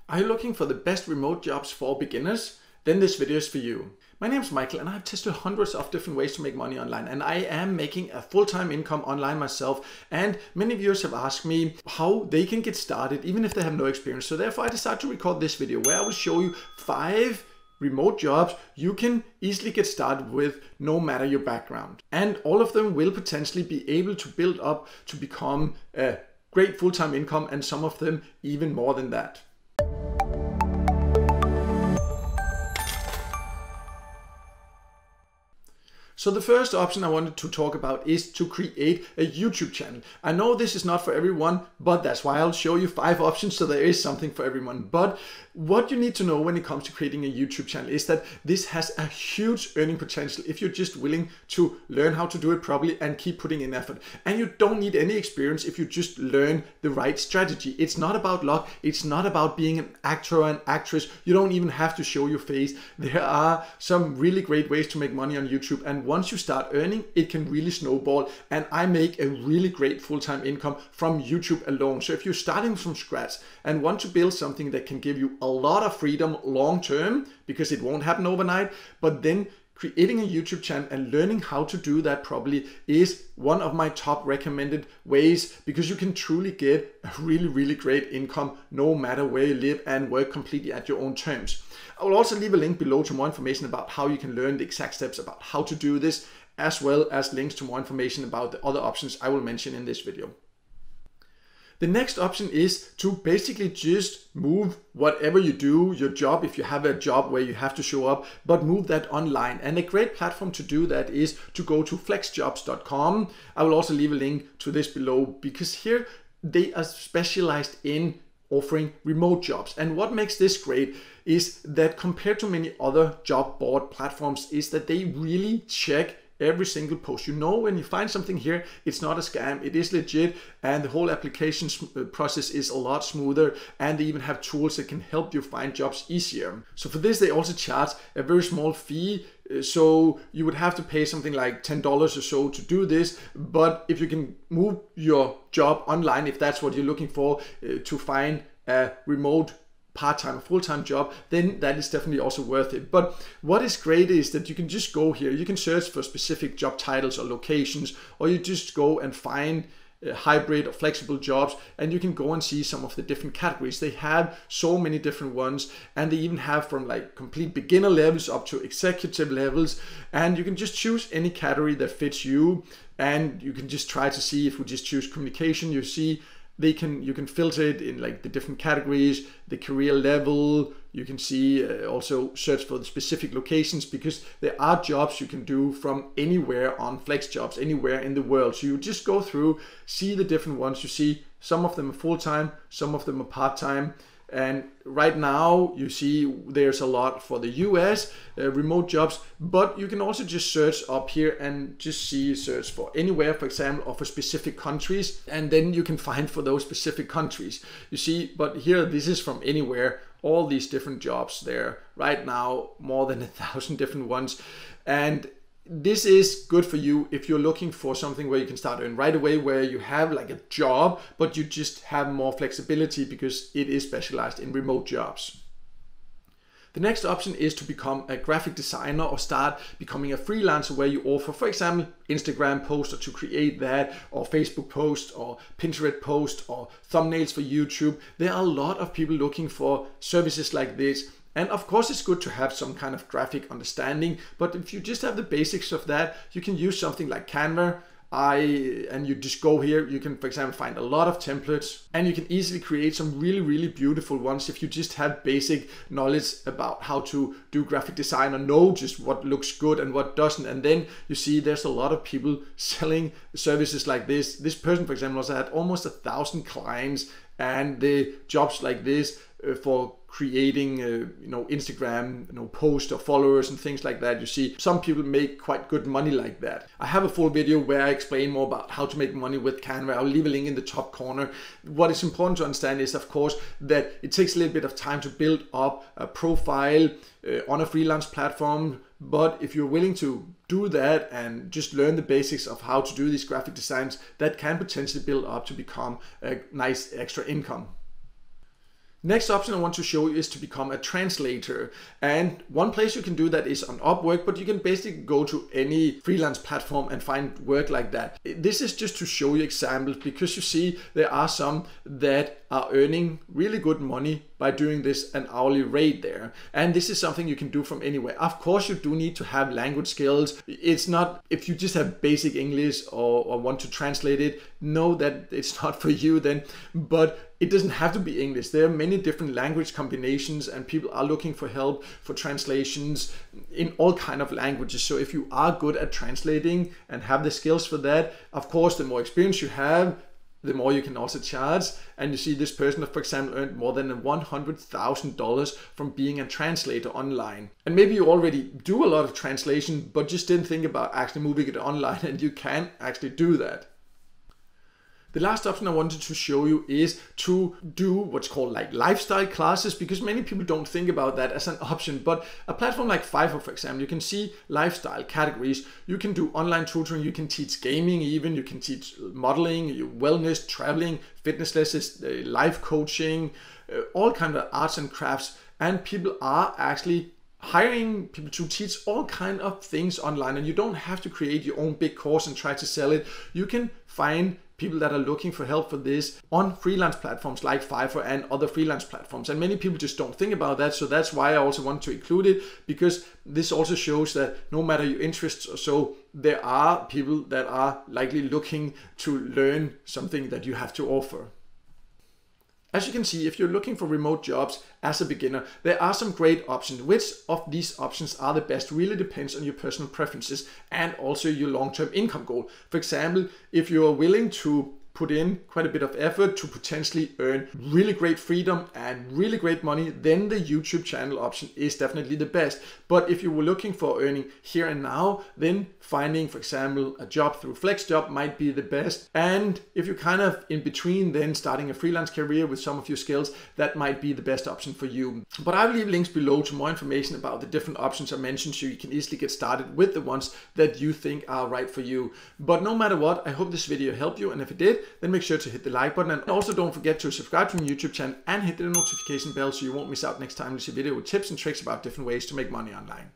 Are you looking for the best remote jobs for beginners? Then this video is for you. My name is Michael and I've tested hundreds of different ways to make money online, and I am making a full-time income online myself, and many viewers have asked me how they can get started even if they have no experience. So therefore I decided to record this video where I will show you 5 remote jobs you can easily get started with no matter your background. And all of them will potentially be able to build up to become a great full-time income, and some of them even more than that. So the first option I wanted to talk about is to create a YouTube channel. I know this is not for everyone, but that's why I'll show you 5 options, so there is something for everyone. But what you need to know when it comes to creating a YouTube channel is that this has a huge earning potential if you're just willing to learn how to do it properly and keep putting in effort. And you don't need any experience if you just learn the right strategy. It's not about luck. It's not about being an actor or an actress. You don't even have to show your face. There are some really great ways to make money on YouTube, and once you start earning, it can really snowball. And I make a really great full-time income from YouTube alone. So if you're starting from scratch and want to build something that can give you a lot of freedom long-term, because it won't happen overnight, but then creating a YouTube channel and learning how to do that properly is one of my top recommended ways, because you can truly get a really great income no matter where you live and work completely at your own terms. I will also leave a link below to more information about how you can learn the exact steps about how to do this, as well as links to more information about the other options I will mention in this video. The next option is to basically just move whatever you do, your job, if you have a job where you have to show up, but move that online. And a great platform to do that is to go to flexjobs.com. I will also leave a link to this below, because here they are specialized in offering remote jobs. And what makes this great is that compared to many other job board platforms is that they really check every single post. You know, when you find something here, it's not a scam, it is legit, and the whole application process is a lot smoother, and they even have tools that can help you find jobs easier. So for this, they also charge a very small fee. So you would have to pay something like $10 or so to do this, but if you can move your job online, if that's what you're looking for, to find a remote part-time or full-time job, then that is definitely also worth it. But what is great is that you can just go here, you can search for specific job titles or locations, or you just go and find hybrid or flexible jobs, and you can go and see some of the different categories. They have so many different ones, and they even have from like complete beginner levels up to executive levels, and you can just choose any category that fits you, and you can just try to see. If we just choose communication, you see you can filter it in like the different categories, the career level. You can see also search for the specific locations, because there are jobs you can do from anywhere on FlexJobs, anywhere in the world. So you just go through, see the different ones. You see some of them are full-time, some of them are part-time. And right now you see there's a lot for the US remote jobs, but you can also just search up here and just search for anywhere, for example, or for specific countries, and then you can find for those specific countries. You see, but here this is from anywhere, all these different jobs there. Right now, more than 1,000 different ones. And this is good for you if you're looking for something where you can start earning right away, where you have like a job, but you just have more flexibility because it is specialized in remote jobs. The next option is to become a graphic designer or start becoming a freelancer, where you offer, for example, Instagram posts, or to create that, or Facebook posts, or Pinterest posts, or thumbnails for YouTube. There are a lot of people looking for services like this. And of course, it's good to have some kind of graphic understanding, but if you just have the basics of that, you can use something like Canva. And you just go here, you can, for example, find a lot of templates, and you can easily create some really beautiful ones if you just have basic knowledge about how to do graphic design, or know just what looks good and what doesn't. And then you see there's a lot of people selling services like this. This person, for example, also had almost 1,000 clients, and the jobs like this for creating Instagram posts or followers and things like that. You see some people make quite good money like that. I have a full video where I explain more about how to make money with Canva. I'll leave a link in the top corner. What is important to understand is, of course, that it takes a little bit of time to build up a profile on a freelance platform. But if you're willing to do that and just learn the basics of how to do these graphic designs, that can potentially build up to become a nice extra income. Next option I want to show you is to become a translator. And one place you can do that is on Upwork, but you can basically go to any freelance platform and find work like that. This is just to show you examples, because you see there are some that are earning really good money by doing this an hourly rate there. And this is something you can do from anywhere. Of course, you do need to have language skills. It's not, if you just have basic English or want to translate it, know that it's not for you then. But it doesn't have to be English. There are many different language combinations, and people are looking for help for translations in all kind of languages. So if you are good at translating and have the skills for that, of course, the more experience you have, the more you can also charge. And you see this person, for example, earned more than $100,000 from being a translator online. And maybe you already do a lot of translation, but just didn't think about actually moving it online, and you can actually do that. The last option I wanted to show you is to do what's called like lifestyle classes, because many people don't think about that as an option. But a platform like Fiverr, for example, you can see lifestyle categories. You can do online tutoring, you can teach gaming even, you can teach modeling, wellness, traveling, fitness lessons, life coaching, all kinds of arts and crafts. And people are actually hiring people to teach all kinds of things online, and you don't have to create your own big course and try to sell it. You can find people that are looking for help for this on freelance platforms like Fiverr and other freelance platforms. And many people just don't think about that. So that's why I also want to include it, because this also shows that no matter your interests or so, there are people that are likely looking to learn something that you have to offer. As you can see, if you're looking for remote jobs as a beginner, there are some great options. Which of these options are the best really depends on your personal preferences and also your long-term income goal. For example, if you are willing to put in quite a bit of effort to potentially earn really great freedom and really great money, then the YouTube channel option is definitely the best. But if you were looking for earning here and now, then finding, for example, a job through FlexJob might be the best. And if you're kind of in between, then starting a freelance career with some of your skills, that might be the best option for you. But I will leave links below to more information about the different options I mentioned, so you can easily get started with the ones that you think are right for you. But no matter what, I hope this video helped you, and if it did, then make sure to hit the like button, and also don't forget to subscribe to my YouTube channel and hit the notification bell so you won't miss out next time we see a video with tips and tricks about different ways to make money online.